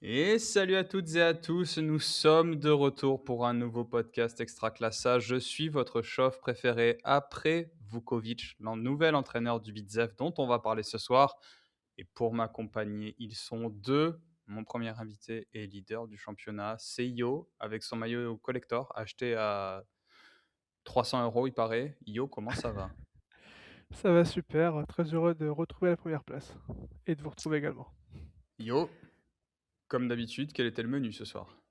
Et salut à toutes et à tous, nous sommes de retour pour un nouveau podcast Extraclassa. Je suis votre chauve préféré après Vukovic, le nouvel entraîneur du Vitesse dont on va parler ce soir. Et pour m'accompagner, ils sont deux. Mon premier invité et leader du championnat, c'est Yo, avec son maillot collector acheté à 300 euros, il paraît. Yo, comment ça va? Ça va super, très heureux de retrouver la première place et de vous retrouver également. Yo, comme d'habitude, quel était le menu ce soir?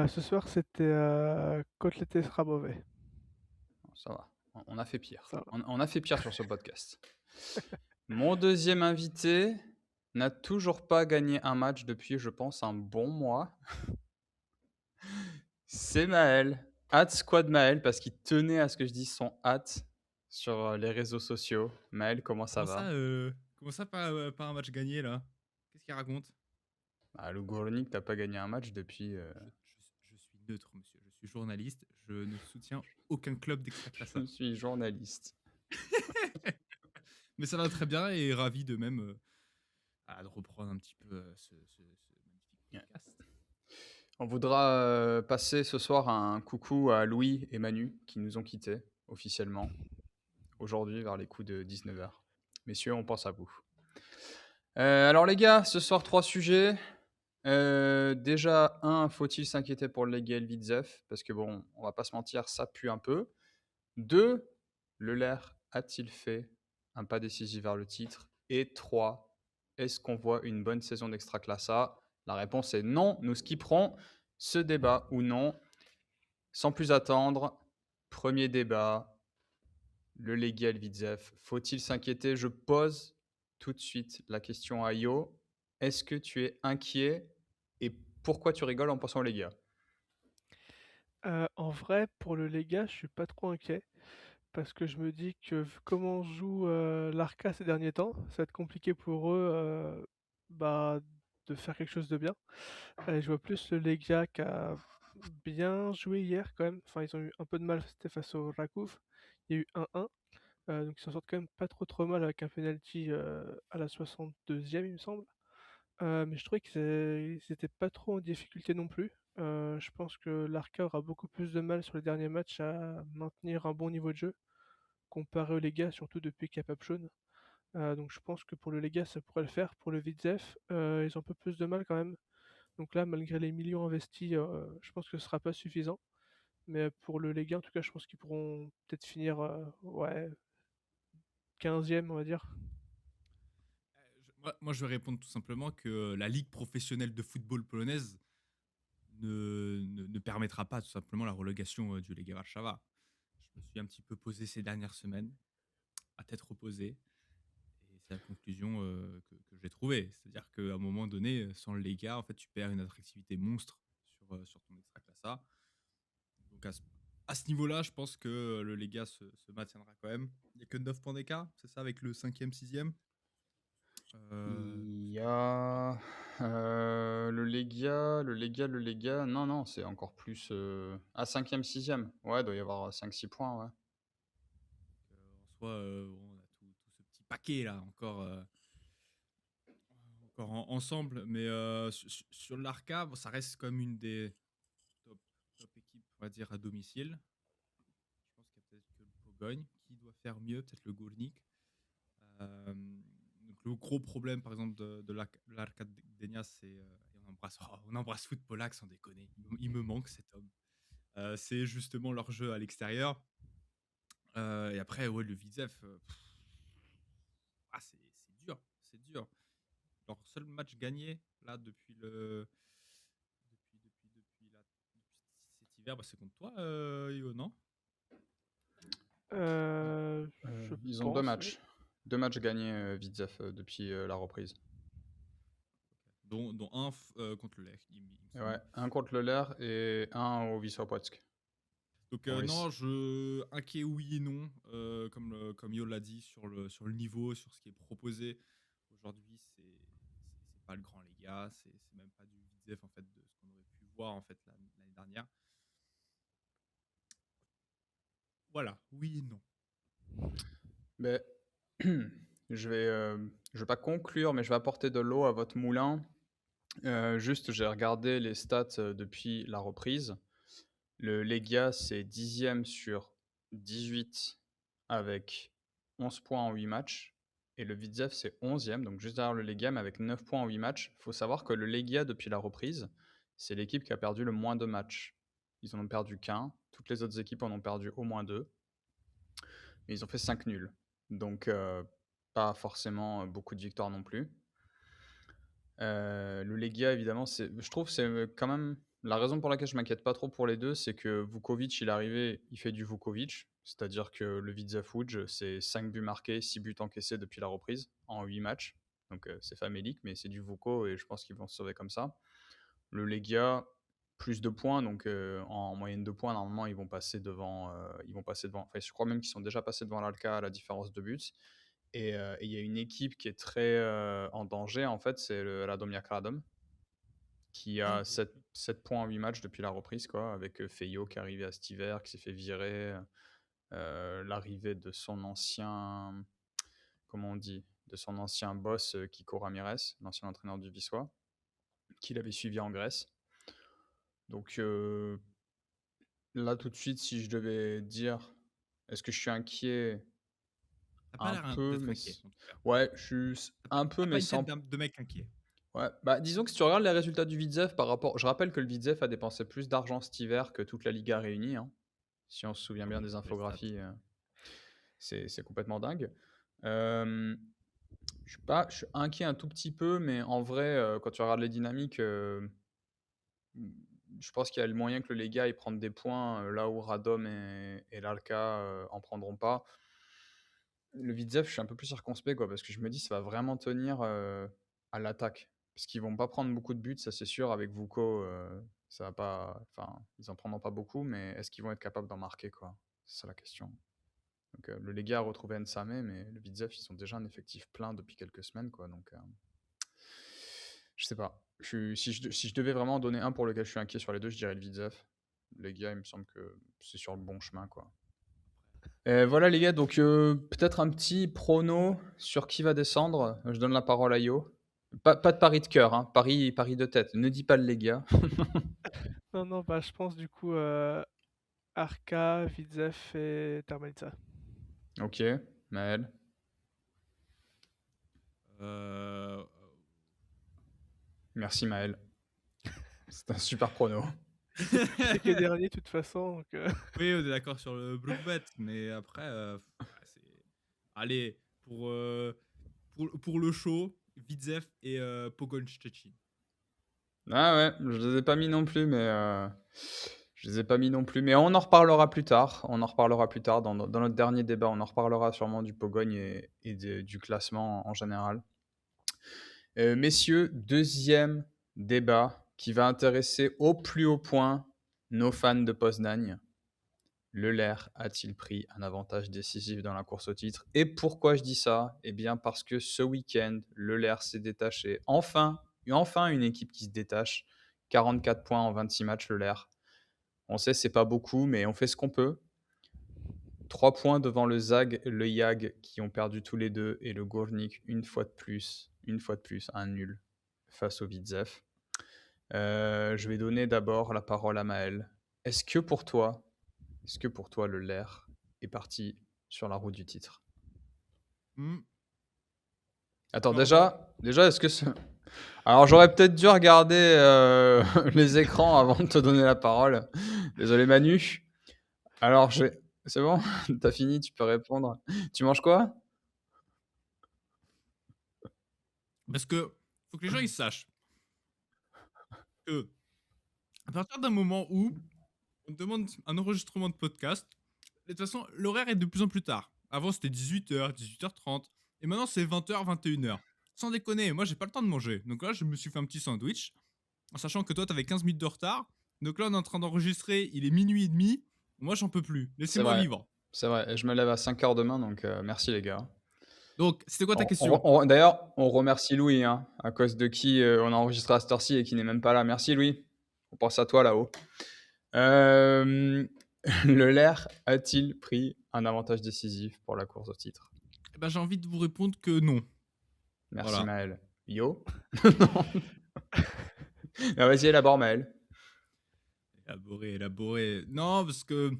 Ce soir, c'était, côtelette et Rabovet. Ça va, on a fait pire. Ça va. On a fait pire sur ce podcast. Mon deuxième invité n'a toujours pas gagné un match depuis, je pense, un bon mois. C'est Maël. Squad Maël, parce qu'il tenait à ce que je dise son sur les réseaux sociaux. Maël, comment ça va? Comment ça pas un match gagné là? Qu'est-ce qu'il raconte? Ah, le Gournik n'a pas gagné un match depuis. Je suis neutre, monsieur. Je suis journaliste. Je ne soutiens aucun club Je d'Extraclassa. suis journaliste. Mais ça va très bien et ravi de même de reprendre un petit peu ce magnifique podcast. On voudra passer ce soir un coucou à Louis et Manu qui nous ont quittés officiellement aujourd'hui vers les coups de 19h. Messieurs, on pense à vous. Alors les gars, ce soir 3 sujets. Déjà, faut-il s'inquiéter pour le Legia Elviziev? Parce que bon, on va pas se mentir, ça pue un peu. 2, le LER a-t-il fait un pas décisif vers le titre? Et 3, est-ce qu'on voit une bonne saison d'Extraclassa? La réponse est non, nous skipperons ce débat ou non. Sans plus attendre, premier débat, le Legia Elviziev. Faut-il s'inquiéter? Je pose tout de suite la question à Yo. Est-ce que tu es inquiet et pourquoi tu rigoles en pensant au Legia? En vrai, pour le Lega, je suis pas trop inquiet parce que je me dis que vu comment joue, l'Arca ces derniers temps, ça va être compliqué pour eux, bah, de faire quelque chose de bien. Je vois plus le Legia qui a bien joué hier quand même. Enfin, ils ont eu un peu de mal, c'était face au Rakov. Il y a eu 1-1, donc ils s'en sortent quand même pas trop mal avec un penalty, à la 62e, il me semble. Mais je trouvais qu'ils étaient pas trop en difficulté non plus. Je pense que l'Arca aura beaucoup plus de mal sur les derniers matchs à maintenir un bon niveau de jeu, comparé aux Lega, surtout depuis qu'il y a Papchone. Donc je pense que pour le Lega, ça pourrait le faire. Pour le Vitesse, ils ont un peu plus de mal quand même. Donc là, malgré les millions investis, je pense que ce sera pas suffisant. Mais pour le Lega, en tout cas, je pense qu'ils pourront peut-être finir, ouais, 15e, on va dire. Moi, je vais répondre tout simplement que la Ligue professionnelle de football polonaise ne permettra pas tout simplement la relégation du Legia Warszawa. Je me suis un petit peu posé ces dernières semaines, à tête reposée. Et c'est la conclusion que j'ai trouvée. C'est-à-dire qu'à un moment donné, sans le Lega, en fait, tu perds une attractivité monstre sur ton extraclassa. Donc à ce niveau-là, je pense que le Lega se maintiendra quand même. Il n'y a que 9 points d'écart, c'est ça, avec le 5e, 6e. Il y Voilà. a le Legia. Non, non, c'est encore plus. À 5e, 6e. Ouais, il doit y avoir 5-6 points, ouais. En soi, bon, on a tout ce petit paquet là encore ensemble. Mais sur l'Arca, bon, ça reste comme une des top, top équipes, on va dire, à domicile. Je pense qu'il y a peut-être que le Bogogne qui doit faire mieux, peut-être le Gournik. Donc le gros problème, par exemple, de l'Arcade Gdynia, c'est et on embrasse Footpollack sans déconner. Il me manque cet homme. C'est justement leur jeu à l'extérieur. Et après, ouais, le Vidzev, c'est dur, c'est dur. Leur seul match gagné là depuis cet hiver, bah, c'est contre toi, Yo, non? Je Ils ont deux pense, oui. matchs. Deux matchs gagnés, Vitesse, depuis la reprise. Dont un contre le Lech, il me Ouais, semble. un contre le LER et un au Wisła-Płock. Donc Maurice. non, inquiet oui et non, comme Yo l'a dit sur le niveau, sur ce qui est proposé. Aujourd'hui, c'est pas le grand les gars, c'est même pas du Vidzev en fait de ce qu'on aurait pu voir en fait l'année dernière. Voilà, oui et non. Mais je vais pas conclure, mais je vais apporter de l'eau à votre moulin. Juste, j'ai regardé les stats depuis la reprise. Le Legia, c'est 10e sur 18 avec 11 points en 8 matchs. Et le Widzew, c'est 11e, donc juste derrière le Legia, mais avec 9 points en 8 matchs. Il faut savoir que le Legia, depuis la reprise, c'est l'équipe qui a perdu le moins de matchs. Ils en ont perdu qu'un. Toutes les autres équipes en ont perdu au moins 2. Mais ils ont fait 5 nuls. Donc, pas forcément beaucoup de victoires non plus. Le Legia, évidemment, je trouve que c'est quand même la raison pour laquelle je m'inquiète pas trop pour les deux, c'est que Vukovic, il est arrivé, il fait du Vukovic, c'est-à-dire que le Widzew Łódź, c'est 5 buts marqués, 6 buts encaissés depuis la reprise en 8 matchs. Donc c'est famélique, mais c'est du Vuko et je pense qu'ils vont se sauver comme ça. Le Legia, plus de points, donc en moyenne de points, normalement, ils vont passer devant. Enfin, je crois même qu'ils sont déjà passés devant l'Alca à la différence de buts. Et il y a une équipe qui est très en danger, en fait, c'est le Radomia Radom, qui a 7 points en 8 matchs depuis la reprise, quoi, avec Feio qui est arrivé à cet hiver, qui s'est fait virer, l'arrivée de son ancien, comment on dit, de son ancien boss Kiko Ramirez, l'ancien entraîneur du Wisła, qui l'avait suivi en Grèce. Donc là, tout de suite, si je devais dire, est-ce que je suis inquiet? T'as pas l'air Un peu, d'être mais inquiet, en tout cas. ouais, je suis un peu, T'as mais pas une sans. tête de mec inquiet. Ouais, bah disons que si tu regardes les résultats du Widzew par rapport. Je rappelle que le Widzew a dépensé plus d'argent cet hiver que toute la Liga réunie, hein. Si on se souvient bien des infographies, c'est complètement dingue. Je suis inquiet un tout petit peu, mais en vrai, quand tu regardes les dynamiques, je pense qu'il y a le moyen que le Lega y prenne des points là où Radom et l'Alca en prendront pas. Le Widzew, je suis un peu plus circonspect, quoi, parce que je me dis ça va vraiment tenir à l'attaque. Parce qu'ils vont pas prendre beaucoup de buts, ça c'est sûr. Avec Vuko, ça va pas. Enfin, ils en prendront pas beaucoup, mais est-ce qu'ils vont être capables d'en marquer, quoi? C'est ça la question. Donc le Lega a retrouvé Nsame, mais le Widzew, ils ont déjà un effectif plein depuis quelques semaines, quoi. Donc je sais pas. Si je devais vraiment en donner un pour lequel je suis inquiet sur les deux, je dirais le Widzew. Le Lega, il me semble que c'est sur le bon chemin, quoi. Voilà les gars, donc peut-être un petit prono sur qui va descendre. Je donne la parole à Yo. Pas de pari de cœur, hein. Pari de tête. Ne dis pas le les gars. Non, bah, je pense du coup Arca, Widzew et Termalitsa. Ok, Maël. Merci Maël. C'est un super prono. C'est qui est dernier de toute façon. Donc, Oui, on est d'accord sur le Brookbet, mais après, allez, pour le show, Widzew et Pogoń Szczecin. Ah ouais, je les ai pas mis non plus, mais on en reparlera plus tard. On en reparlera plus tard dans notre dernier débat. On en reparlera sûrement du Pogoń et du classement en général. Messieurs, deuxième débat qui va intéresser au plus haut point nos fans de Poznań. Le LER a-t-il pris un avantage décisif dans la course au titre? Et pourquoi je dis ça? Eh bien parce que ce week-end, le LER s'est détaché. Enfin une équipe qui se détache. 44 points en 26 matchs, le LER. On sait c'est pas beaucoup, mais on fait ce qu'on peut. 3 points devant le ZAG, le YAG qui ont perdu tous les deux et le Górnik une fois de plus, un nul face au Widzew. Je vais donner d'abord la parole à Maël. Est-ce que pour toi, le LER est parti sur la route du titre? Attends, déjà, est-ce que Alors, j'aurais peut-être dû regarder les écrans avant de te donner la parole. Désolé, Manu. Alors, c'est bon? T'as fini? Tu peux répondre. Tu manges quoi? Parce que faut que les gens ils sachent que à partir d'un moment où on demande un enregistrement de podcast, de toute façon, l'horaire est de plus en plus tard. Avant, c'était 18h, 18h30. Et maintenant, c'est 20h, 21h. Sans déconner, moi, j'ai pas le temps de manger. Donc là, je me suis fait un petit sandwich. En sachant que toi, t'avais 15 minutes de retard. Donc là, on est en train d'enregistrer. Il est minuit et demi. Moi, j'en peux plus. Laissez-moi vivre. C'est vrai. Et je me lève à 5h demain. Donc, merci les gars. Donc, c'était quoi ta question? D'ailleurs, on remercie Louis, hein, à cause de qui on a enregistré à cette heure-ci et qui n'est même pas là. Merci Louis. On pense à toi là-haut. Le LER a-t-il pris un avantage décisif pour la course au titre? J'ai envie de vous répondre que non. Merci Voilà. Maël. Yo? Ah, vas-y, élabore, Maël. Élaboré. Non, parce que.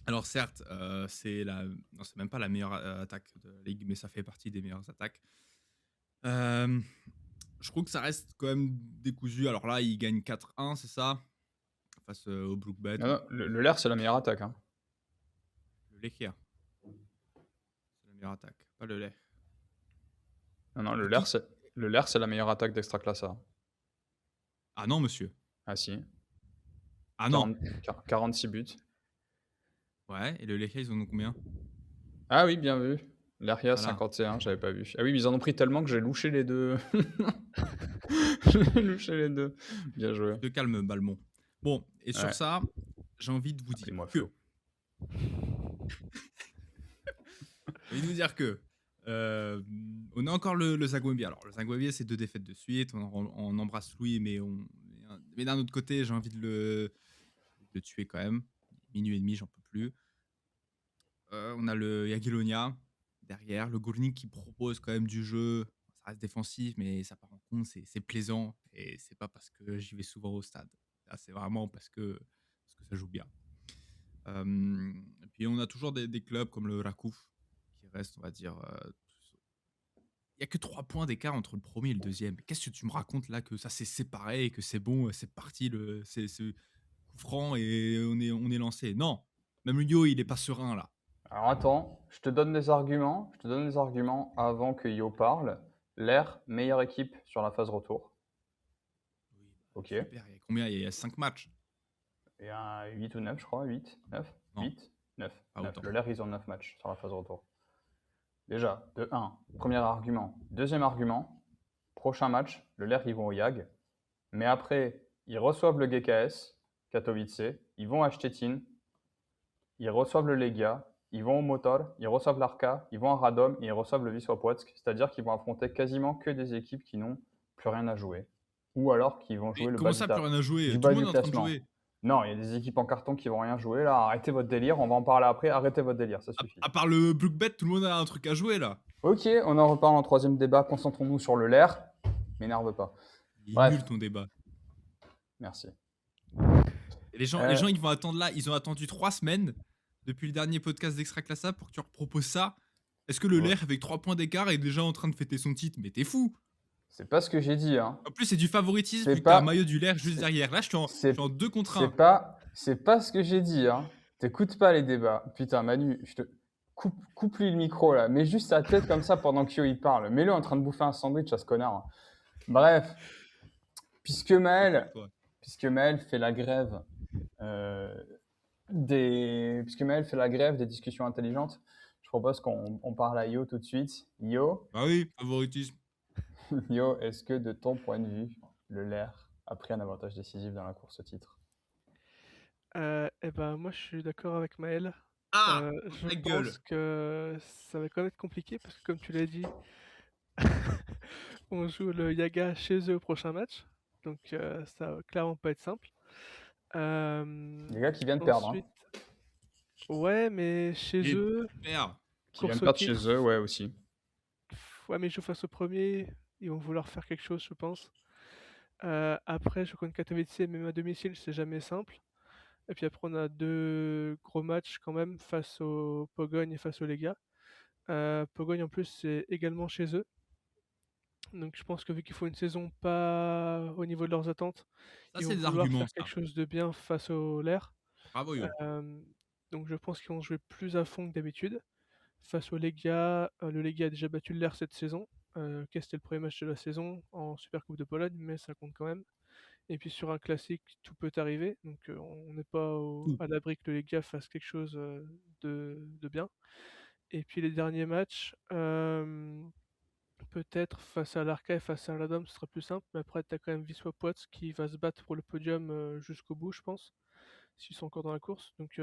Alors, certes, non, c'est même pas la meilleure attaque de la ligue, mais ça fait partie des meilleures attaques. Euh, Je trouve que ça reste quand même décousu. Alors là, il gagne 4-1, c'est ça? Face au Brookbet. Non, non, le LER, c'est la meilleure attaque. Hein. Le Lechia. C'est la meilleure attaque, pas le lait. Non, non, le Qui- LER, c'est la meilleure attaque d'Extraclassa. Ah non, monsieur. Ah si, Ah non. 46 buts. Ouais, et le Lechia, ils en ont combien? Ah oui, bien vu. L'Aria Voilà. 51, j'avais pas vu. Ah oui, mais ils en ont pris tellement que j'ai louché les deux. J'ai louché les deux. Bien joué. Tu te calmes, Balmont. Bon, et sur Ouais. ça, j'ai envie de vous dire Appelez-moi que. Flo. J'ai envie de vous dire que. On a encore le Zagwebie. Alors, le Zagwebie, c'est 2 défaites de suite. On embrasse Louis, mais d'un autre côté, j'ai envie de le tuer quand même. Minuit et demi, j'en peux plus. On a le Jagiellonia derrière. Le Gournik qui propose quand même du jeu. Ça reste défensif, mais ça part en compte. C'est plaisant. Et c'est pas parce que j'y vais souvent au stade. Là, c'est vraiment parce que ça joue bien. Et puis, on a toujours des clubs comme le Rakouf qui restent, on va dire. Il n'y a que 3 points d'écart entre le premier et le deuxième. Qu'est-ce que tu me racontes là que ça s'est séparé et que c'est bon, c'est parti, c'est coup franc et on est lancé? Non, même Yo, il est pas serein là. Alors attends, je te donne des arguments. Je te donne des arguments avant que Yo parle. L'air, meilleure équipe sur la phase retour. Oui, Ok. super. Il y a combien? Il y a 5 matchs. Et un 8 ou 9, je crois. 8, 9, Non, 8, 9. pas 9. autant. Le LER, ils ont 9 matchs sur la phase retour. Déjà, de 1. Premier argument. Deuxième argument. Prochain match, le LER, ils vont au YAG. Mais après, ils reçoivent le GKS, Katowice. Ils vont à Stettin. Ils reçoivent le Legia. Ils vont au Motor. Ils reçoivent l'Arka. Ils vont à Radom. Et ils reçoivent le Wisła Płock. C'est-à-dire qu'ils vont affronter quasiment que des équipes qui n'ont plus rien à jouer. Ou alors qui vont jouer Mais le comment bas ça, plus rien à jouer? du Tout bas le monde du est en train de classement. jouer. Non, il y a des équipes en carton qui vont rien jouer là. Arrêtez votre délire, on va en parler après. Arrêtez votre délire, ça suffit. À part le Brookbet, tout le monde a un truc à jouer là. Ok, on en reparle en troisième débat. Concentrons-nous sur le LER. M'énerve pas. Il est Bref. nul ton débat. Merci. Et les gens, ils vont attendre là. Ils ont attendu 3 semaines depuis le dernier podcast d'Extraclassa pour que tu leur proposes ça. Est-ce que le LER avec 3 points d'écart est déjà en train de fêter son titre? Mais t'es fou! C'est pas ce que j'ai dit. Hein. En plus, c'est du favoritisme C'est vu que t'as pas- un maillot du LER juste derrière. Là, je suis en 2 contre 1. C'est pas ce que j'ai dit. Hein. T'écoutes pas les débats. Putain, Manu, je te coupe-lui le micro là. Mets juste sa tête comme ça pendant que il parle. Mets-le en train de bouffer un sandwich à ce connard. Hein. Bref, puisque Maël fait la grève puisque Maël fait la grève des discussions intelligentes, je propose qu'on parle à Yo tout de suite. Yo, Bah oui, favoritisme. Yo, est-ce que de ton point de vue, le LER a pris un avantage décisif dans la course au titre? Eh ben, moi, je suis d'accord avec Maël. Ah! Je Ta pense gueule! que ça va quand même être compliqué parce que, comme tu l'as dit, on joue le Yaga chez eux au prochain match. Donc, ça va clairement pas être simple. Les gars qui viennent perdre. Hein. Ensuite, ouais, mais chez Et eux, super! Qui viennent course au perdre titre, chez eux, ouais, aussi. ouais, mais ils jouent face au premier, ils vont vouloir faire quelque chose, je pense. Après, je connais Katowice, même à domicile, c'est jamais simple. Et puis après, on a 2 gros matchs quand même face au Pogogne et face au Lega. Pogogne, en plus, c'est également chez eux. Donc je pense que vu qu'il faut une saison pas au niveau de leurs attentes, Ça, ils c'est vont des vouloir arguments, faire ça. quelque chose de bien face au LER. Bravo, Yo. Donc je pense qu'ils vont jouer plus à fond que d'habitude. Face au Legia, le Legia a déjà battu le LER cette saison. Ok, c'était le premier match de la saison en Super Coupe de Pologne, mais ça compte quand même. Et puis sur un classique, tout peut arriver. Donc on n'est pas à l'abri que le Legia fasse quelque chose de bien. Et puis les derniers matchs, peut-être face à l'Arca et face à l'Adam, ce sera plus simple. Mais après, tu as quand même Wisła Płock qui va se battre pour le podium jusqu'au bout, je pense, s'ils sont encore dans la course. Donc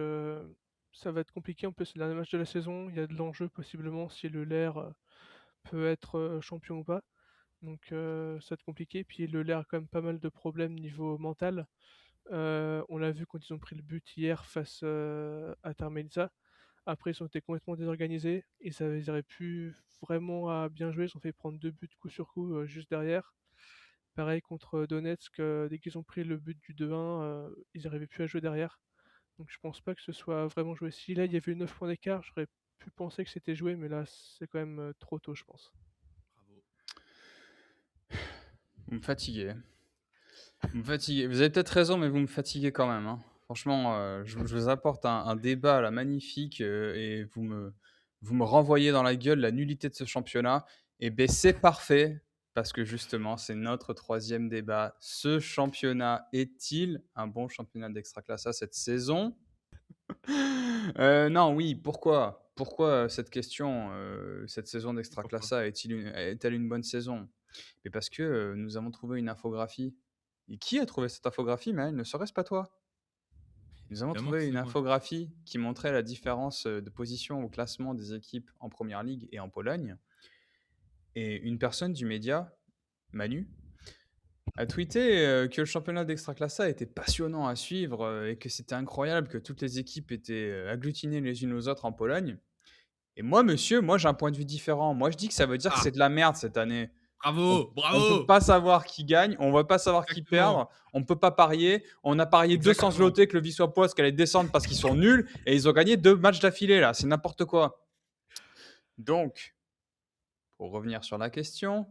ça va être compliqué. En plus, c'est le dernier match de la saison. Il y a de l'enjeu possiblement si le LER peut être champion ou pas. Donc ça va être compliqué. Puis le LER a quand même pas mal de problèmes niveau mental. On l'a vu quand ils ont pris le but hier face à Tarmelza. Après, ils ont été complètement désorganisés. Ils auraient pu vraiment à bien jouer. Ils ont fait prendre 2 buts coup sur coup juste derrière. Pareil contre Donetsk, dès qu'ils ont pris le but du 2-1, ils n'arrivaient plus à jouer derrière. Donc je pense pas que ce soit vraiment joué. Si là, il y avait eu 9 points d'écart, j'aurais pu penser que c'était joué, mais là, c'est quand même trop tôt, je pense. Bravo. Vous me fatiguez. Vous me fatiguez. Vous avez peut-être raison, mais vous me fatiguez quand même, hein. Franchement, je vous apporte un débat là magnifique, et vous me renvoyez dans la gueule la nullité de ce championnat. Et ben c'est parfait, parce que justement, c'est notre troisième débat. Ce championnat est-il un bon championnat d'Extraclassa cette saison? Non, oui, pourquoi? Pourquoi cette question, cette saison Pourquoi? d'Extraclassa est-elle une bonne saison? Mais parce que, nous avons trouvé une infographie. Et qui a trouvé cette infographie, Maël? Ne serait-ce pas toi? Nous avons Évidemment que trouvé une c'est moi. infographie qui montrait la différence, de position au classement des équipes en première ligue et en Pologne. Et une personne du média, Manu, a tweeté, que le championnat d'Extraclassa était passionnant à suivre, et que c'était incroyable que toutes les équipes étaient, agglutinées les unes aux autres en Pologne. Et moi, monsieur, moi j'ai un point de vue différent. Moi, je dis que ça veut dire que Ah, c'est de la merde cette année. On bravo, on peut bravo. pas savoir qui gagne, on va pas savoir qui Exactement, perd, on peut pas parier. On a parié 200 exactement. zlotés que le Wisła Płock allait descendre parce qu'ils sont nuls et ils ont gagné 2 matchs d'affilée là, c'est n'importe quoi. Donc, pour revenir sur la question,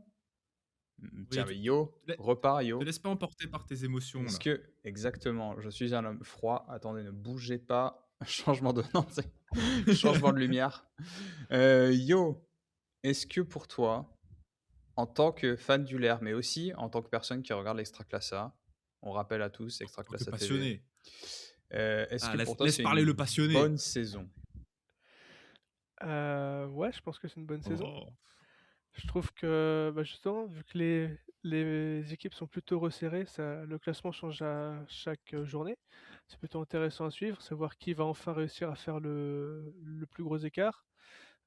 Oui, tiens, mais Yo, repars te Yo. laisse pas emporter par tes émotions Est-ce là. que exactement, je suis un homme froid. Attendez, ne bougez pas. Changement de non, c'est changement de lumière. Yo, est-ce que pour toi, en tant que fan du LER, mais aussi en tant que personne qui regarde l'Extraclassa, on rappelle à tous, En tant que Extraclassa TV, passionné. est-ce Ah, que pour toi laisse c'est parler une le passionné. bonne saison? Ouais, je pense que c'est une bonne saison. Oh. Je trouve que, bah, justement, vu que les équipes sont plutôt resserrées, le classement change à chaque journée. C'est plutôt intéressant à suivre, savoir qui va enfin réussir à faire le plus gros écart.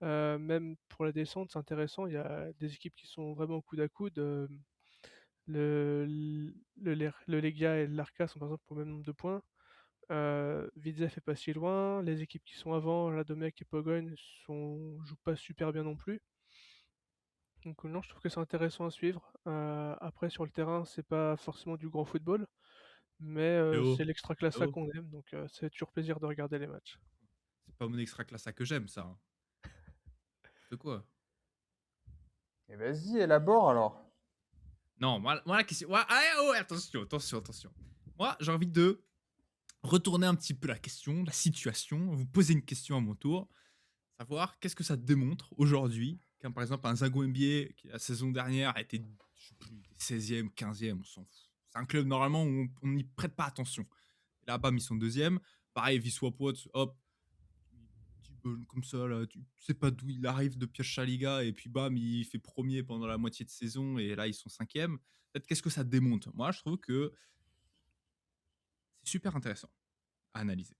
Même pour la descente, c'est intéressant. Il y a des équipes qui sont vraiment au coude à coude. Le Legia et l'Arca sont par exemple pour le même nombre de points. Widzew est pas si loin. Les équipes qui sont avant, Radomiak et Pogoń, jouent pas super bien non plus. Donc non, je trouve que c'est intéressant à suivre. Après, sur le terrain, c'est pas forcément du grand football, mais Eh c'est oh, eh l'extraclassa oh. qu'on aime, donc c'est toujours plaisir de regarder les matchs. C'est pas mon extra classe que j'aime ça, hein. De quoi? Et vas-y, élabore alors. Non, moi la question. Attention. Moi, j'ai envie de retourner un petit peu la question, la situation, vous poser une question à mon tour, savoir qu'est-ce que ça démontre aujourd'hui, comme par exemple un Zago NBA qui la saison dernière a été, je sais plus, 16e, 15e, on s'en fout. C'est un club normalement où on n'y prête pas attention. Et là, bam, ils sont deuxième. Pareil, Wisła Płock, hop, petit peu comme ça, là, tu sais pas d'où il arrive de Pierwsza Liga, et puis bam, il fait premier pendant la moitié de saison, et là, ils sont cinquième. Peut-être qu'est-ce que ça démontre? Moi, je trouve que c'est super intéressant à analyser.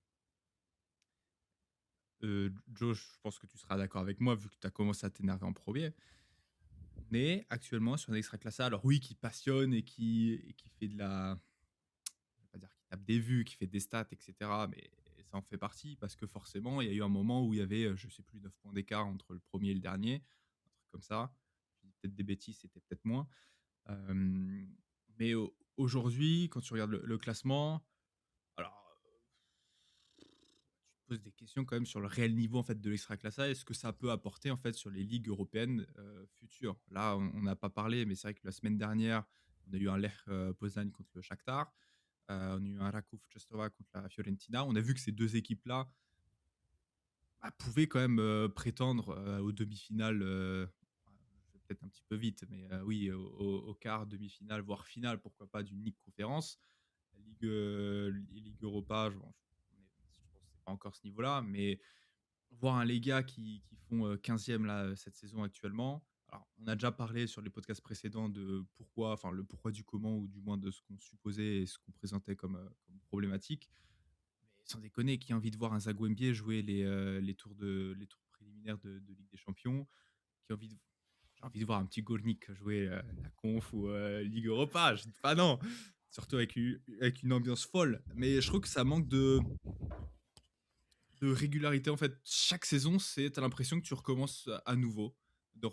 Joe, je pense que tu seras d'accord avec moi, vu que tu as commencé à t'énerver en premier. On est actuellement sur un extra-classa, alors oui, qui passionne et qui fait de la. Je vais pas dire qui tape des vues, qui fait des stats, etc. Mais ça en fait partie, parce que forcément, il y a eu un moment où il y avait, je sais plus, 9 points d'écart entre le premier et le dernier, un truc comme ça. Je dis peut-être des bêtises, c'était peut-être moins. Mais aujourd'hui, quand tu regardes le classement, alors pose des questions quand même sur le réel niveau en fait de l'extraclassa et ce que ça peut apporter en fait sur les ligues européennes futures. Là, on n'a pas parlé, mais c'est vrai que la semaine dernière, on a eu un Lech Poznań contre le Shakhtar, on a eu un Raków Częstochowa contre la Fiorentina. On a vu que ces deux équipes-là pouvaient quand même prétendre aux demi-finales. Peut-être un petit peu vite, mais oui, au quart, demi-finale, voire finale, pourquoi pas, d'une Ligue Conférence. La Ligue Europa, je pense que c'est pas encore ce niveau-là, mais voir un les gars qui font 15e là, cette saison actuellement. Alors, on a déjà parlé sur les podcasts précédents de pourquoi, enfin le pourquoi du comment, ou du moins de ce qu'on supposait et ce qu'on présentait comme problématique. Mais sans déconner, qui a envie de voir un Zago NBA jouer les tours préliminaires de Ligue des Champions, qui a envie de j'ai envie de voir un petit Gornik jouer la conf ou Ligue Europa. Je dis pas non. Surtout avec une ambiance folle. Mais je trouve que ça manque de régularité. En fait, chaque saison, t'as l'impression que tu recommences à nouveau, de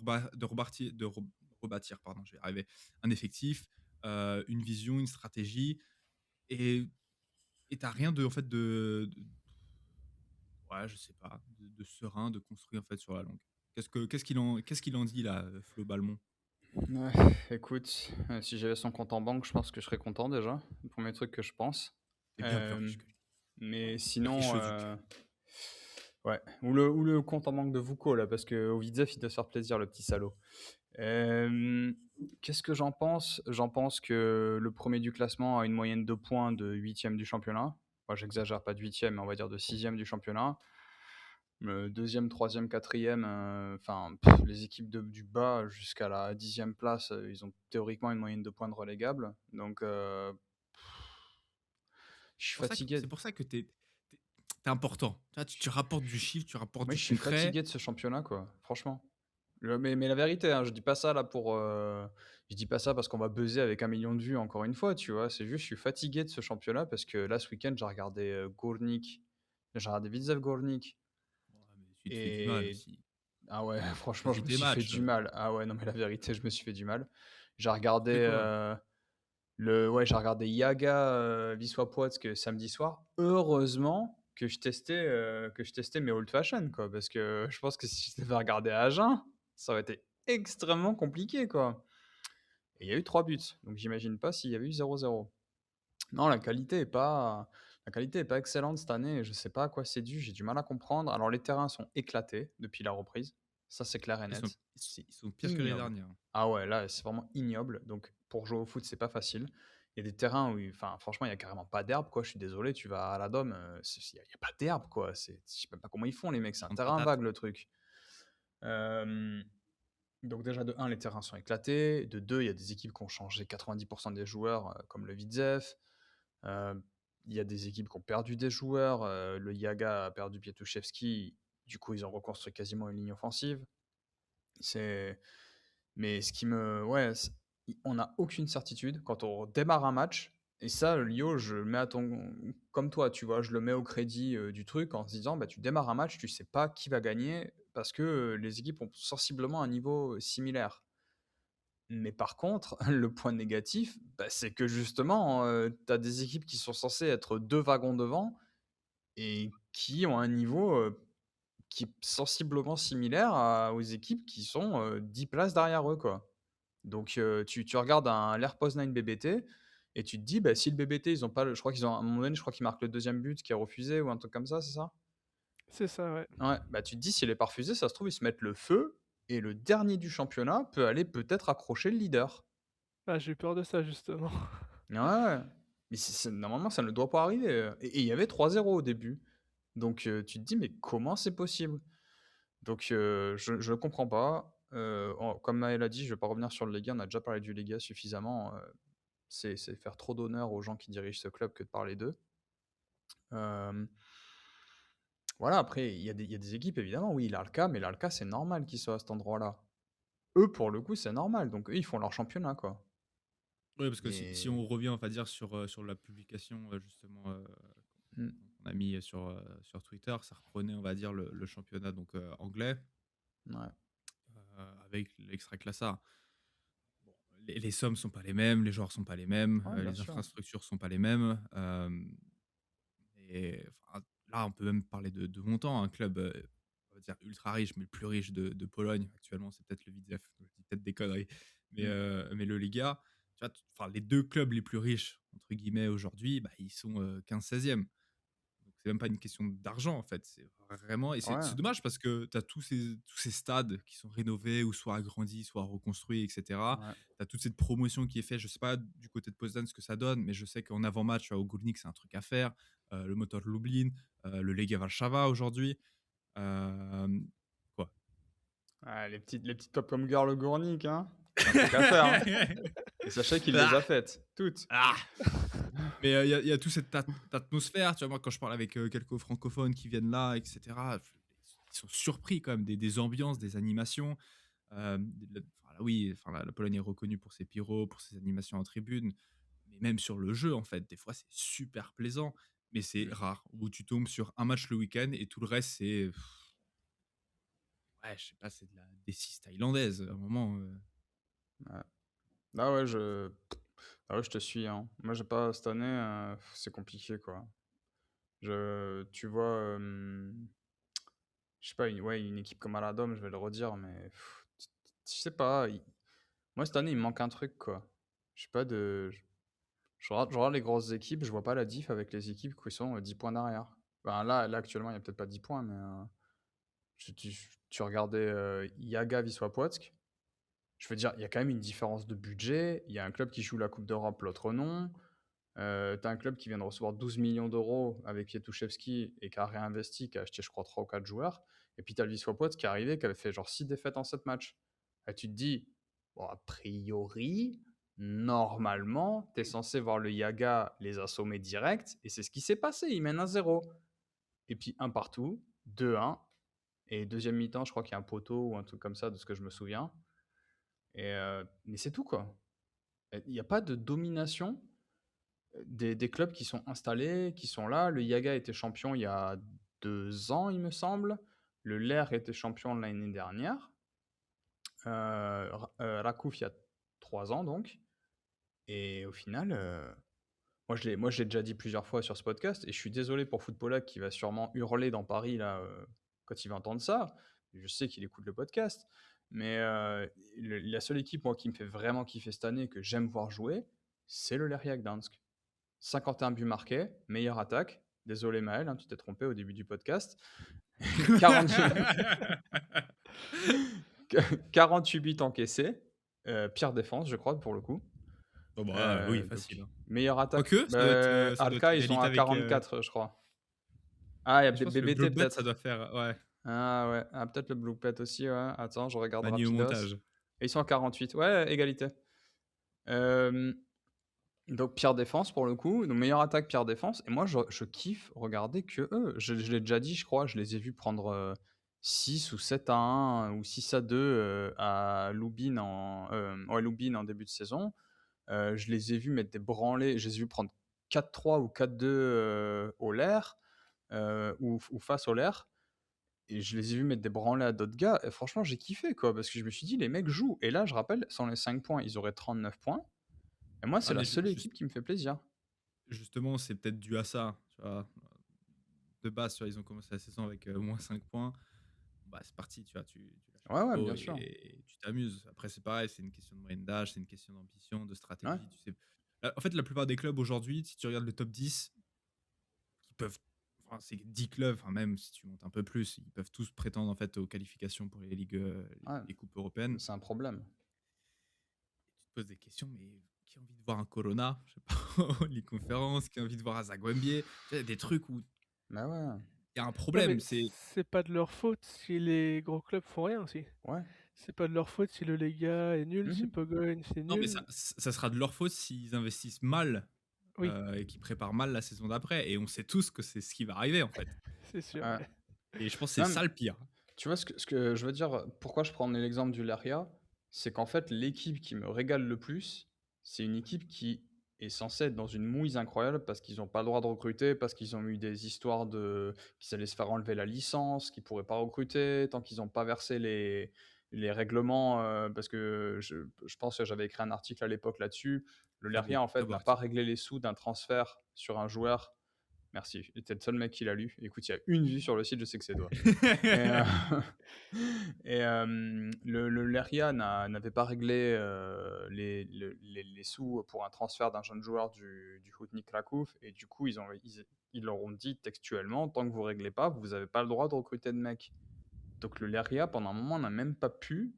rebâtir, pardon, je vais y arriver, un effectif. une vision, une stratégie, et t'as rien de, en fait, ouais, je sais pas, de serein, de construit, en fait, sur la longue. Qu'est-ce qu'il en dit là, Flo Balmont? Ouais, écoute, si j'avais son compte en banque, je pense que je serais content déjà. Le premier truc que je pense. C'est bien plus riche que lui. Mais Le sinon, riche-duc. ouais, ou le compte en banque de Vuko là, parce que Ovidzev, il doit se faire plaisir, le petit salaud. Euh, Qu'est-ce que j'en pense? J'en pense que le premier du classement a une moyenne de points de huitième du championnat. Moi, j'exagère pas de huitième, mais on va dire de sixième du championnat. Le deuxième, troisième, quatrième, enfin, les équipes du bas jusqu'à la dixième place, ils ont théoriquement une moyenne de points de relégable. Donc, je suis fatigué. C'est pour ça que t'es important. Tu vois, tu rapportes du chiffre, tu rapportes Moi, du je suis concret. fatigué de ce championnat, quoi. Franchement. Mais la vérité, hein, je dis pas ça là pour. Je dis pas ça parce qu'on va buzzer avec 1 million de vues encore une fois, tu vois. C'est juste, je suis fatigué de ce championnat parce que là, ce week-end, j'ai regardé Gornik, j'ai regardé Vitesse Gornik. Ouais, mais tu te fais du mal Et. aussi. Ah ouais, franchement, je Choisis me tes suis fait matchs. du mal. Ah ouais, non, mais la vérité, je me suis fait du mal. J'ai Tu regardé. fais quoi? Ouais, j'ai regardé Yaga Wisła Płock samedi soir. Heureusement que je testais mes old fashion, quoi, parce que je pense que si je devais regarder à Agen, ça aurait été extrêmement compliqué, quoi. Et il y a eu 3 buts, donc j'imagine pas s'il y avait eu 0-0. Non, la qualité est pas excellente cette année. Je sais pas à quoi c'est dû. J'ai du mal à comprendre. Alors les terrains sont éclatés depuis la reprise. Ça, c'est clair et Ils sont, net. ils sont- C'est ils sont pires que les ignoble. dernières. Ah ouais, là, c'est vraiment ignoble. Donc pour jouer au foot, c'est pas facile. Il y a des terrains où, enfin, franchement, il y a carrément pas d'herbe, quoi. Je suis désolé, tu vas à la Dôme, il y a pas d'herbe, quoi. Je sais même pas comment ils font, les mecs. C'est un Grande terrain patate. vague, le truc. Euh, donc déjà, de un, les terrains sont éclatés. De 2, il y a des équipes qui ont changé 90% des joueurs, comme le Widzew. Euh, Il y a des équipes qui ont perdu des joueurs. Le Yaga a perdu Pietruszewski. Du coup, ils ont reconstruit quasiment une ligne offensive. C'est... Mais ce qui me... Ouais, on n'a aucune certitude quand on démarre un match. Et ça, Lio, je le mets à ton... Comme toi, tu vois, je le mets au crédit du truc en se disant, bah, tu démarres un match, tu sais pas qui va gagner parce que les équipes ont sensiblement un niveau similaire. Mais par contre, le point négatif, bah, c'est que justement, tu as des équipes qui sont censées être 2 wagons devant et qui ont un niveau qui est sensiblement similaire aux équipes qui sont 10 places derrière eux, quoi. Donc, tu regardes l'Air Poznań BBT et tu te dis, bah, si le BBT, ils ont pas je crois qu'ils ont, à un moment donné, je crois qu'ils marquent le deuxième but qui est refusé ou un truc comme ça, c'est ça? C'est ça, ouais. Ouais, bah tu te dis, s'il est pas refusé, ça se trouve, ils se mettent le feu et le dernier du championnat peut aller peut-être accrocher le leader. Ah, j'ai eu peur de ça, justement. Ouais, ouais. Mais normalement, ça ne doit pas arriver. Et il y avait 3-0 au début. Donc tu te dis, mais comment c'est possible? Donc je ne comprends pas. Comme Maël a dit, je ne vais pas revenir sur le Lega. On a déjà parlé du Lega suffisamment. C'est faire trop d'honneur aux gens qui dirigent ce club que de parler d'eux. Euh, voilà, après, il y a des équipes, évidemment. Oui, l'Alca, mais l'Alca, c'est normal qu'ils soient à cet endroit-là. Eux, pour le coup, c'est normal. Donc eux, ils font leur championnat, quoi. Oui, parce que si Et. on revient, on va dire, sur la publication, justement, Hmm, qu'on a mis sur Twitter, ça reprenait, on va dire, le championnat donc, anglais, ouais. avec l'extra classa. Bon, les sommes sont pas les mêmes, les joueurs sont pas les mêmes, Ouais, bien les sûr. infrastructures sont pas les mêmes. Et enfin, là, on peut même parler de montant. Un club, on va dire, ultra riche, mais le plus riche de Pologne actuellement, c'est peut-être le Widzew. Je dis peut-être des conneries. Hmm. Mais le Liga, tu vois, enfin, les deux clubs les plus riches, entre guillemets, aujourd'hui, bah, ils sont 15-16e. Donc, c'est même pas une question d'argent, en fait. C'est vraiment. Et c'est Ouais, c'est dommage parce que tu as tous ces stades qui sont rénovés ou soit agrandis, soit reconstruits, etc. ouais. Tu as toute cette promotion qui est faite. Je sais pas du côté de Poznan ce que ça donne, mais je sais qu'en avant-match, au Górnik, c'est un truc à faire. Le Motor Lublin, le Legia Warszawa aujourd'hui. Euh, quoi. Ah, les petites pop-com girls Gournik, hein. C'est un truc à faire, hein. Et sachez qu'il les Ah, a faites, toutes. ah. Mais il y a toute cette atmosphère. Tu vois, moi, quand je parle avec quelques francophones qui viennent là, etc., ils sont surpris quand même des ambiances, des animations. Enfin, là, oui, enfin, la Pologne est reconnue pour ses pyros, pour ses animations en tribune, mais même sur le jeu, en fait, des fois, c'est super plaisant, mais c'est Mm. rare où tu tombes sur un match le week-end et tout le reste, c'est, ouais, je sais pas, c'est de la D6 thaïlandaise à un moment. Ouais. Ah ouais, je. Ah ouais, je te suis, hein. Moi, j'ai pas cette année, c'est compliqué, quoi. Tu vois, je sais pas, une équipe comme Aladom, je vais le redire, mais je sais pas, moi, cette année, il me manque un truc, quoi. Je sais pas de je regarde les grosses équipes, je vois pas la diff avec les équipes qui sont, 10 points derrière. Ben, là, actuellement, il y a peut-être pas 10 points, mais tu regardais, Yaga Wisła Płock, je veux dire, il y a quand même une différence de budget. Il y a un club qui joue la Coupe d'Europe, l'autre non. Tu un club qui vient de recevoir 12 millions d'euros avec Pietouchevski et qui a réinvesti, qui a acheté, je crois, 3 ou 4 joueurs. Et puis tu as le Wisła Płock qui est arrivé, qui avait fait genre 6 défaites en 7 matchs. Et tu te dis, bon, a priori, normalement, tu es censé voir le Yaga les assommer direct. Et c'est ce qui s'est passé. Ils mènent 1-0. Et puis un partout, 2-1. Et deuxième mi-temps, je crois qu'il y a un poteau ou un truc comme ça, de ce que je me souviens. Mais c'est tout, quoi. Il n'y a pas de domination des clubs qui sont installés, qui sont là. Le Yaga était champion il y a 2 ans, il me semble. Le LER était champion l'année dernière. Rakouf, il y a 3 ans, donc. Et au final, moi, je l'ai déjà dit plusieurs fois sur ce podcast, et je suis désolé pour Footballac qui va sûrement hurler dans Paris là, quand il va entendre ça. Je sais qu'il écoute le podcast, mais la seule équipe moi, qui me fait vraiment kiffer cette année, que j'aime voir jouer, c'est le Leria Gdansk. 51 buts marqués, meilleure attaque. Désolé Maël, hein, tu t'es trompé au début du podcast. 48, 48 buts encaissés, pire défense, je crois, pour le coup. Bon, bah, oui, Donc, facile. Hein. meilleure attaque. Quoique, ça doit être Alka, ils sont égalité à avec. 44, je crois. Ah, il y a Je pense que le Blue BBT Bet, ça peut-être. doit faire. Ouais, Ah ouais, peut-être le Blue Pet aussi, ouais. Attends, je regarde Manu au rapidos. montage. Et ils sont à 48. Ouais, égalité. Euh, donc pire défense pour le coup. Donc meilleure attaque, pire défense. Et moi, je kiffe regarder que eux. Je l'ai déjà dit, je crois. Je les ai vus prendre 6 ou 7-1 ou 6-2 à Lubin Lubin en début de saison. Je les ai vus mettre des branlées. Je les ai vus prendre 4-3 ou 4-2 au LER ou face au LER. Et je les ai vus mettre des branlées à d'autres gars. Et franchement, j'ai kiffé, quoi. Parce que je me suis dit, les mecs jouent. Et là, je rappelle, sans les 5 points, ils auraient 39 points. Et moi, Ah, c'est la mais seule équipe qui me fait plaisir. justement, c'est peut-être dû à ça. Tu vois. De base, tu vois, ils ont commencé la saison avec moins 5 points. Bah, c'est parti, tu vois, tu lâches le Ouais, rideau bien sûr. et tu t'amuses. Après, c'est pareil, c'est une question de moyenne d'âge, c'est une question d'ambition, de Ouais. stratégie. Tu sais. En fait, la plupart des clubs aujourd'hui, si tu regardes le top 10, qui peuvent. Enfin, c'est 10 clubs, enfin, même si tu montes un peu plus, ils peuvent tous prétendre en fait aux qualifications pour les ligues, Ouais. les coupes européennes. C'est un problème. Et tu te poses des questions, mais qui a envie de voir un Corona, je sais pas, les conférences, qui a envie de voir un Zagwembier, tu sais, des trucs où Bah ouais. il y a un Non, mais problème. C'est c'est pas de leur faute si les gros clubs font rien aussi. Ouais. C'est pas de leur faute si le Lega est nul, si Mhm. Pogogne c'est non, mais nul. ça sera de leur faute s'ils investissent mal Oui, et qu'ils préparent mal la saison d'après. Et on sait tous que c'est ce qui va arriver en fait. c'est sûr. Ouais. Ouais. Et je pense que c'est Non, mais ça le pire. tu vois, ce que je veux dire, pourquoi je prends l'exemple du Laria, c'est qu'en fait, l'équipe qui me régale le plus, c'est une équipe qui est censée être dans une mouise incroyable parce qu'ils n'ont pas le droit de recruter, parce qu'ils ont eu des histoires qu'ils allaient se faire enlever la licence, qu'ils ne pourraient pas recruter, tant qu'ils n'ont pas versé les règlements, parce que je pense que j'avais écrit un article à l'époque là-dessus. Le Très beau, Laria, en très fait, beau n'a pas article. réglé les sous d'un transfert sur un joueur. Merci, t'es le seul mec qui l'a lu. Écoute, il y a une vue sur le site, je sais que c'est toi. Et, le Leria n'avait pas réglé les sous pour un transfert d'un jeune joueur du Khotnik Krakow. Et du coup, ils leur ont dit textuellement, tant que vous ne réglez pas, vous n'avez pas le droit de recruter de mecs. Donc le Leria, pendant un moment, n'a même pas pu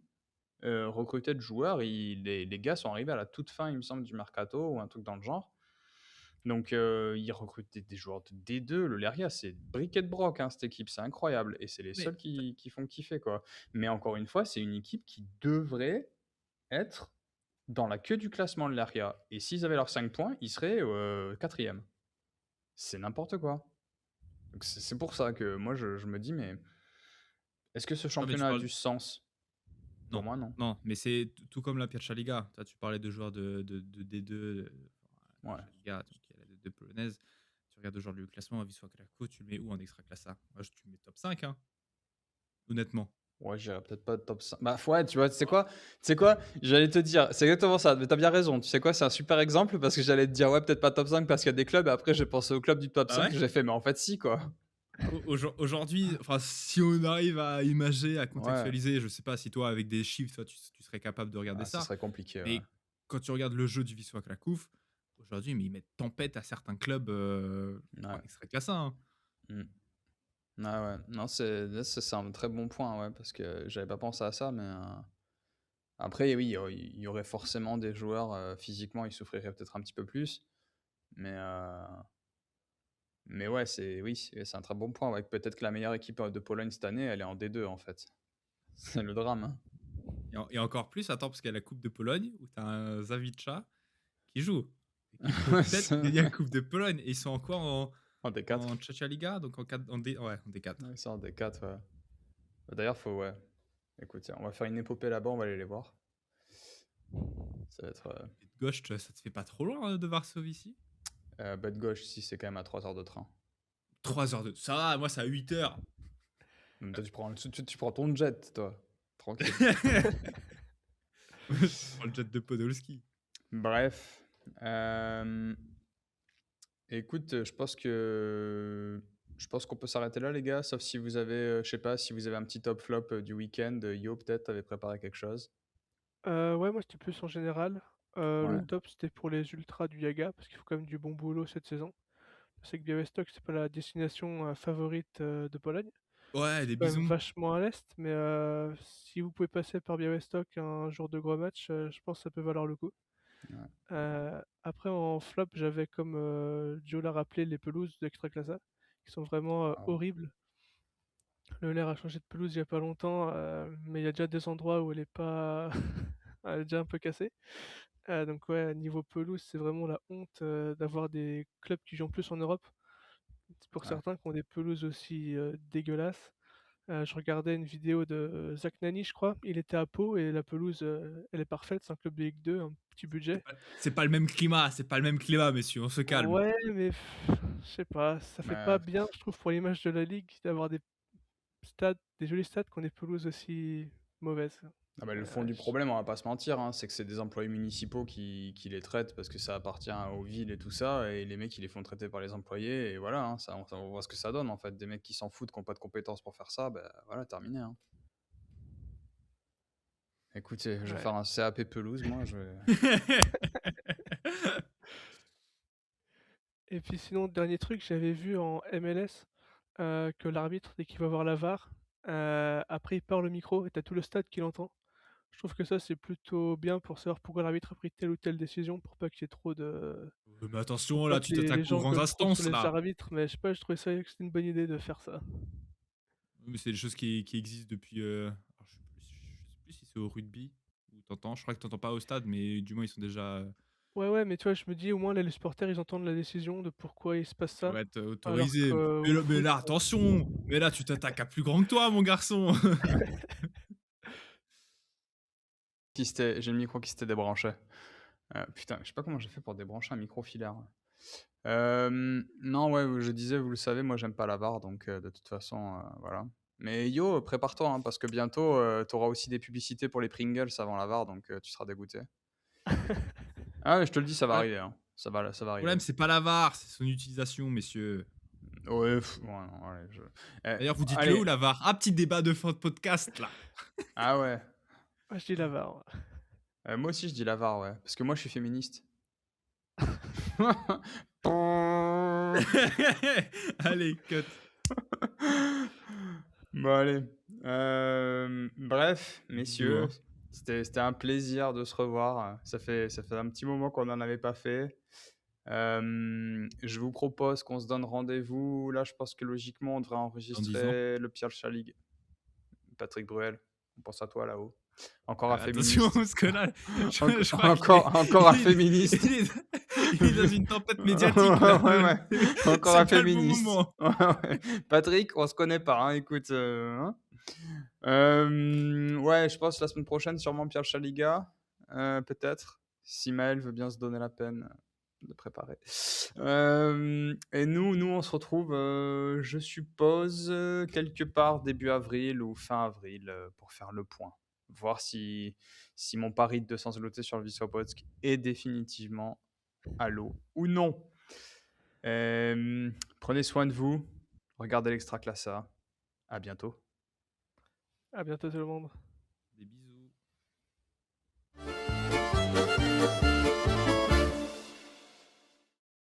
recruter de joueurs. Les gars sont arrivés à la toute fin, il me semble, du mercato ou un truc dans le genre. Donc, ils recrutent des joueurs de D2. Le Leria, c'est briquet de broc, hein, cette équipe. C'est incroyable. Et c'est les Mais seuls qui font kiffer, quoi. Mais encore une fois, c'est une équipe qui devrait être dans la queue du classement de Leria. Et s'ils avaient leurs 5 points, ils seraient quatrième. C'est n'importe quoi. Donc, c'est pour ça que moi, je me dis, mais est-ce que ce non, mais tu championnat a parles. du sens? Pour Non, moi, non. non, mais c'est tout comme la Pierre Liga. Tu parlais de joueurs de D2, Ouais. Liga, donc il y a la D2 polonaise. Tu regardes aujourd'hui le classement, Wisła Krakow, tu le mets où en extra classa? Moi, tu le mets top 5, hein, honnêtement. Ouais, j'irais peut-être pas top 5. Bah, ouais, tu vois, tu sais quoi? J'allais te dire, c'est exactement ça, mais tu bien raison. Tu sais quoi? C'est un super exemple parce que j'allais te dire, ouais, peut-être pas top 5 parce qu'il y a des clubs et après j'ai pensé au club du top Ah 5 ouais? et j'ai fait, mais en fait si, quoi. Aujourd'hui, enfin, si on arrive à imager, à Ouais. contextualiser, je sais pas si toi, avec des chiffres, toi, tu serais capable de regarder Ah, ce ça. serait compliqué, ouais. Mais quand tu regardes le jeu du Wisła Cracovie, aujourd'hui, mais ils mettent tempête à certains clubs, Ouais. enfin, extrait de ça, hein. Mmh. Ah ouais. Non, c'est un très bon point, ouais, parce que j'avais pas pensé à ça, mais après oui, il y aurait forcément des joueurs, physiquement, ils souffriraient peut-être un petit peu plus, mais ouais, c'est un très bon point, ouais, peut-être que la meilleure équipe, de Pologne cette année, elle est en D2, en fait. C'est le drame, hein. Et encore plus, attends, parce qu'il y a la Coupe de Pologne où tu as un Zawicha qui joue et qui peut Ouais, peut-être gagner la Coupe de Pologne. Et ils sont encore en D4. en Trzecia Liga, donc ouais, en D4. Ouais, c'est en D4, ouais. D'ailleurs, ouais. Écoute, on va faire une épopée là-bas, on va aller les voir. Ça va être, Et de gauche, ça te fait pas trop loin de Varsovie ici? bête gauche, si c'est quand même à 3 heures de train. 3 heures de. Ça va, moi, c'est à 8 heures. Même toi, tu prends ton jet, toi. Tranquille. Je prends le jet de Podolski. Bref. Écoute, je pense qu'on peut s'arrêter là, les gars, sauf si vous avez, je sais pas, si vous avez un petit top flop du week-end. Yo, peut-être, t'avais préparé quelque chose. Ouais, moi c'était plus en général. Le Ouais. top c'était pour les ultras du Yaga, parce qu'il faut quand même du bon boulot cette saison. Je sais que Białystok c'est pas la destination favorite de Pologne. Ouais, C'est des quand même bisons. vachement à l'est, mais si vous pouvez passer par Białystok un jour de gros match, je pense que ça peut valoir le coup. Ouais. Après en flop, j'avais comme Joe l'a rappelé les pelouses d'Extraclasa, qui sont vraiment Ah ouais. horribles. Le Ler a changé de pelouse il y a pas longtemps, mais il y a déjà des endroits où elle est pas elle est déjà un peu cassée. Donc ouais, niveau pelouse, c'est vraiment la honte, d'avoir des clubs qui jouent en plus en Europe. Pour Ouais. certains qui ont des pelouses aussi, dégueulasses. Je regardais une vidéo de Zach Nani, je crois. Il était à Pau et la pelouse, elle est parfaite. C'est un club de Ligue 2, un petit budget. C'est pas le même climat, messieurs, on se calme. Ouais, mais je sais pas, ça fait pas Ouais. bien, je trouve, pour l'image de la ligue d'avoir des jolis stades qui ont des pelouses aussi mauvaises. Ah bah, le fond du problème, on va pas se mentir, hein, c'est que c'est des employés municipaux qui les traitent parce que ça appartient aux villes et tout ça, et les mecs, ils les font traiter par les employés, et voilà, hein, on voit ce que ça donne en fait. Des mecs qui s'en foutent, qui n'ont pas de compétences pour faire ça, bah voilà, terminé, hein. Écoutez, je vais Ouais. faire un CAP pelouse, moi, je vais. Et puis sinon, dernier truc, j'avais vu en MLS que l'arbitre, dès qu'il va voir la VAR, après il perd le micro et t'as tout le stade qui l'entend. Je trouve que ça, c'est plutôt bien pour savoir pourquoi l'arbitre a pris telle ou telle décision, pour pas qu'il y ait trop de. Mais Pour attention, pas là, que tu les t'attaques aux gens grandes gueulent trop sur instances, les là. arbitres, mais je sais pas, je trouvais ça que c'était une bonne idée de faire ça. Mais c'est des choses qui existent depuis. Alors, je sais plus si c'est au rugby où t'entends. Je crois que t'entends pas au stade, mais du moins ils sont déjà. Ouais, ouais, mais tu vois, je me dis, au moins, là, les supporters, ils entendent la décision de pourquoi il se passe Ça ça, va être alors autorisé. qu'au Mais foot, là, attention. Mais là, tu t'attaques à plus grand que toi, mon garçon. J'ai le micro qui s'était débranché. Putain, je sais pas comment j'ai fait pour débrancher un micro filaire. Non, ouais, je disais, vous le savez, moi j'aime pas la VAR, donc de toute façon, voilà. Mais yo, prépare-toi, hein, parce que bientôt, t'auras aussi des publicités pour les Pringles avant la VAR, donc tu seras dégoûté. Ah, mais je te le dis, ça va Le arriver, hein. Ça va arriver. problème, c'est pas la VAR, c'est son utilisation, messieurs. Ouais, ouais, non, allez, D'ailleurs, vous dites-le où allez. la VAR? Ah, petit débat de fin de podcast, là. Ah ouais. moi, je dis la VAR. Ouais. Moi aussi, je dis la VAR, ouais, parce que moi, je suis féministe. Allez, cut. Bon, allez. Bref, Bisous, messieurs, hein. c'était un plaisir de se revoir. Ça fait un petit moment qu'on n'en avait pas fait. Je vous propose qu'on se donne rendez-vous. Là, je pense que logiquement, on devrait Dans 10 ans. enregistrer le Pierre League. Patrick Bruel, on pense à toi là-haut. Encore un Attention, féministe. parce que là, je crois Encore un il est- féministe. il est dans une tempête médiatique, là. Ouais, ouais. Encore C'est un pas le bon féministe. moment. Ouais, ouais. Patrick, on se connaît pas, hein, écoute. Hein. Ouais, je pense la semaine prochaine, sûrement Pierre Chaliga, peut-être. Si Maël veut bien se donner la peine, de préparer. Et nous, on se retrouve, je suppose, quelque part début avril ou fin avril pour faire le point. Voir si mon pari de 200 zloty sur le Wisła Płock est définitivement à l'eau ou non. Prenez soin de vous. Regardez l'Extraclassa. À bientôt. À bientôt tout le monde.